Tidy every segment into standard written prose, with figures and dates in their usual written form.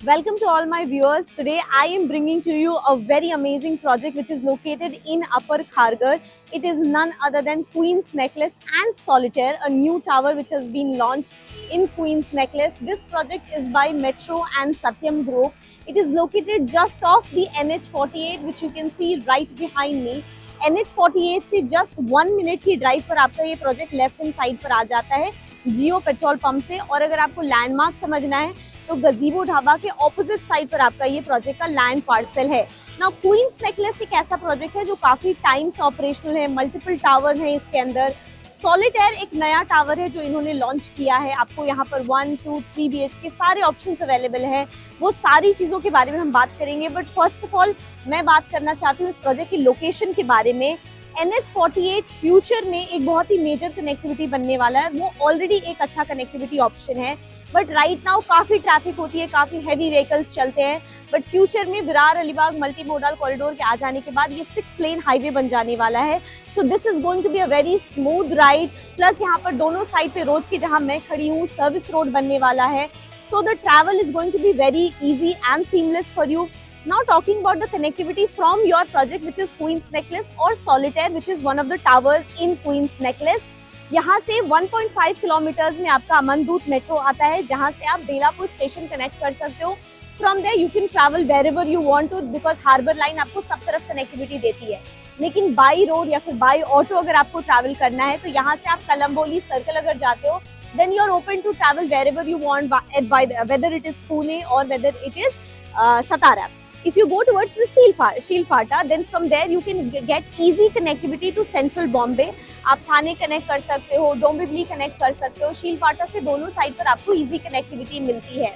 Welcome to all my viewers. Today I am bringing to you a very amazing project which is located in Upper Kharghar. It is none other than Queen's Necklace and Solitaire, a new tower which has been launched in Queen's Necklace. This project is by Metro and Satyam Group. It is located just off the NH48 which you can see right behind me. NH48 से just 1 minute की drive पर आपका ये project left hand side पर आ जाता है जियो petrol pump से। और अगर आपको लैंडमार्क समझना है तो गजीबो ढाबा के ऑपोजिट साइड पर आपका ये प्रोजेक्ट का लैंड पार्सल है। ना क्वींस नेकलेस एक ऐसा प्रोजेक्ट है जो काफी टाइम से ऑपरेशनल है, मल्टीपल टावर हैं इसके अंदर। सॉलिटेयर एक नया टावर है जो इन्होंने लॉन्च किया है। आपको यहाँ पर 1, 2, 3 BHK सारे ऑप्शंस अवेलेबल है। वो सारी चीज़ों के बारे में हम बात करेंगे, बट फर्स्ट ऑफ ऑल मैं बात करना चाहती हूँ इस प्रोजेक्ट की लोकेशन के बारे में। NH48 फ्यूचर में एक बहुत ही मेजर कनेक्टिविटी बनने वाला है। वो ऑलरेडी एक अच्छा कनेक्टिविटी ऑप्शन है, बट राइट नाउ काफ़ी ट्रैफिक होती है, काफ़ी हैवी व्हीकल्स चलते हैं। बट फ्यूचर में Virar Alibag multi modal corridor के आ जाने के बाद ये 6 लेन हाईवे बन जाने वाला है। So this is going to be a very smooth ride. Plus यहाँ पर दोनों साइड पे रोड्स की जहाँ मैं खड़ी हूँ सर्विस रोड बनने वाला है। So the travel is going to be very easy and seamless for you. Now talking about the connectivity from your project which is Queen's Necklace or Solitaire which is one of the towers in Queen's Necklace. यहाँ से 1.5 kilometres में आपका अमनदूत metro आता है जहाँ से आप Belapur station connect कर सकते हो। From there you can travel wherever you want to, because harbour line आपको सब तरफ कनेक्टिविटी देती है। लेकिन बाई रोड या फिर बाई ऑटो अगर आपको ट्रैवल करना है तो यहाँ से आप कलम्बोली सर्कल अगर जाते हो then you are open to travel wherever you want, whether it is Pune or whether it is Satara. If you go towards the Shilfata, then from there you can get easy connectivity to Central Bombay. आप थाने connect कर सकते हो, Dombivli connect कर सकते हो। शीलफाटा से दोनों side पर आपको easy connectivity मिलती है।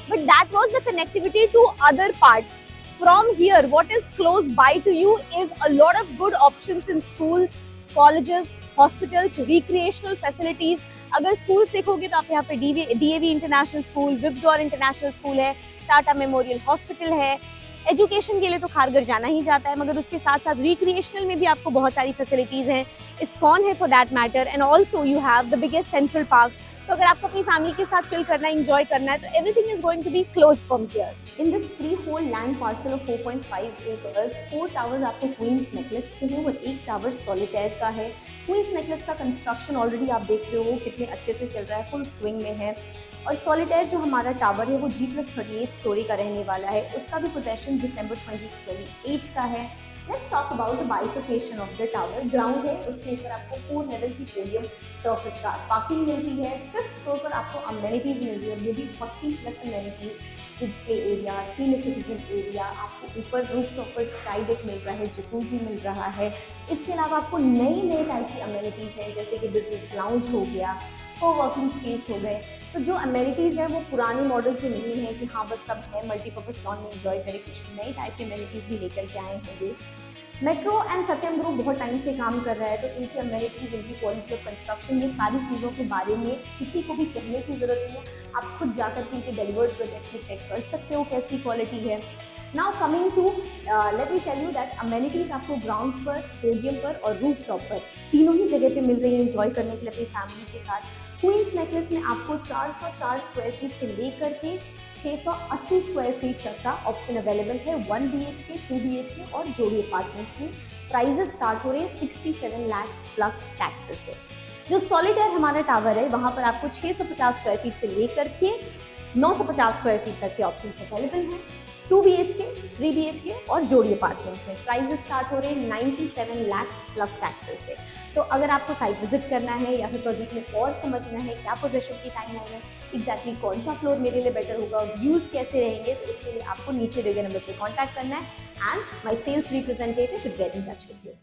But that was the connectivity to other parts. From here, what is close by to you is a lot of good options in schools, colleges, hospitals, recreational facilities. अगर schools देखोगे तो आप यहाँ पे DAV international school, विबडोर international school है, Tata memorial hospital है। Education के लिए तो खारघर जाना ही जाता है, मगर उसके साथ साथ रिक्रिएशनल में भी आपको बहुत सारी फैसिलिटीज हैं। इस्कॉन है for that matter, and also you have the biggest central park. तो अगर आपको अपनी फैमिली के साथ चिल करना है, एंजॉय करना है, तो everything is going to be close from here. In this freehold land parcel of 4.5 acres, 4 towers आपको क्वींस नेकलेस के हैं और 1 टावर सॉलिटेयर का है। क्वींस नेकलेस का कंस्ट्रक्शन ऑलरेडी आप देख रहे हो कितने अच्छे से चल रहा है, फुल स्विंग में है। और सॉलिटेयर जो हमारा टावर है वो G+38 स्टोरी का रहने वाला है। उसका भी पोजेशन दिसंबर 2028 का है। Let's talk about the बाइफिकेशन of the tower. Ground है, उसके ऊपर आपको 4 लेवल की पोडियम सर्फेस कार पार्किंग मिलती है। 5th फ्लोर पर आपको अमेनिटीज मिल रही है, वो भी 40+ amenities, kids play area, senior citizen area. आपको ऊपर रूफ टॉप पर स्काई डेक मिल रहा है, जकूजी मिल रहा है। इसके अलावा आपको नए टाइप की अमेनिटीज हैं, जैसे कि बिजनेस लाउंज हो गया, को-वर्किंग स्पेस हो गए। तो जो अमेनिटीज़ हैं वो पुराने मॉडल की नहीं है कि हाँ बस सब है मल्टीपर्पज़ लॉन में एंजॉय करें, कुछ नई टाइप की अमेनिटीज़ भी लेकर के आए होंगे। मेट्रो एंड सत्यम ग्रुप बहुत टाइम से काम कर रहा है, तो इनकी अमेनिटीज़, इनकी क्वालिटी ऑफ कंस्ट्रक्शन, ये सारी चीज़ों के बारे में किसी को भी कहने की ज़रूरत नहीं है। आप खुद जाकर के इनके डिलीवर्ड प्रोजेक्ट्स में चेक कर सकते हो कैसी क्वालिटी है। Now coming to let me tell you that amenities आपको ग्राउंड पर, पोडियम पर और रूफ टॉप पर तीनों ही जगह पे मिल रही है एंजॉय करने के लिए अपनी फैमिली के साथ। क्वींस नेकलेस में आपको 404 स्क्वायर फीट से लेकर के 680 स्क्वायर फीट तक का ऑप्शन अवेलेबल है। 1 BHK, 2 BHK और जोड़ी अपार्टमेंट्स में प्राइजेस स्टार्ट हो रहे हैं 67 लाख प्लस टैक्सेस से। जो सॉलिटेयर हमारा टावर है वहाँ पर आपको 650 स्क्वायर फीट से लेकर के 950 स्क्वायर फीट तक के ऑप्शन अवेलेबल हैं। 2 BHK, 3 BHK और जोड़ी अपार्टमेंट्स में प्राइजेस स्टार्ट हो रहे हैं 97 लाख प्लस टैक्सेस से। तो अगर आपको साइट विजिट करना है या फिर प्रोजेक्ट में और समझना है क्या पोजीशन की टाइमलाइन है, एग्जैक्टली कौन सा फ्लोर मेरे लिए बेटर होगा, व्यूज़ कैसे रहेंगे, तो इसके लिए आपको नीचे दिए गए नंबर पर कॉन्टैक्ट करना है and my sales representative will get in touch with you.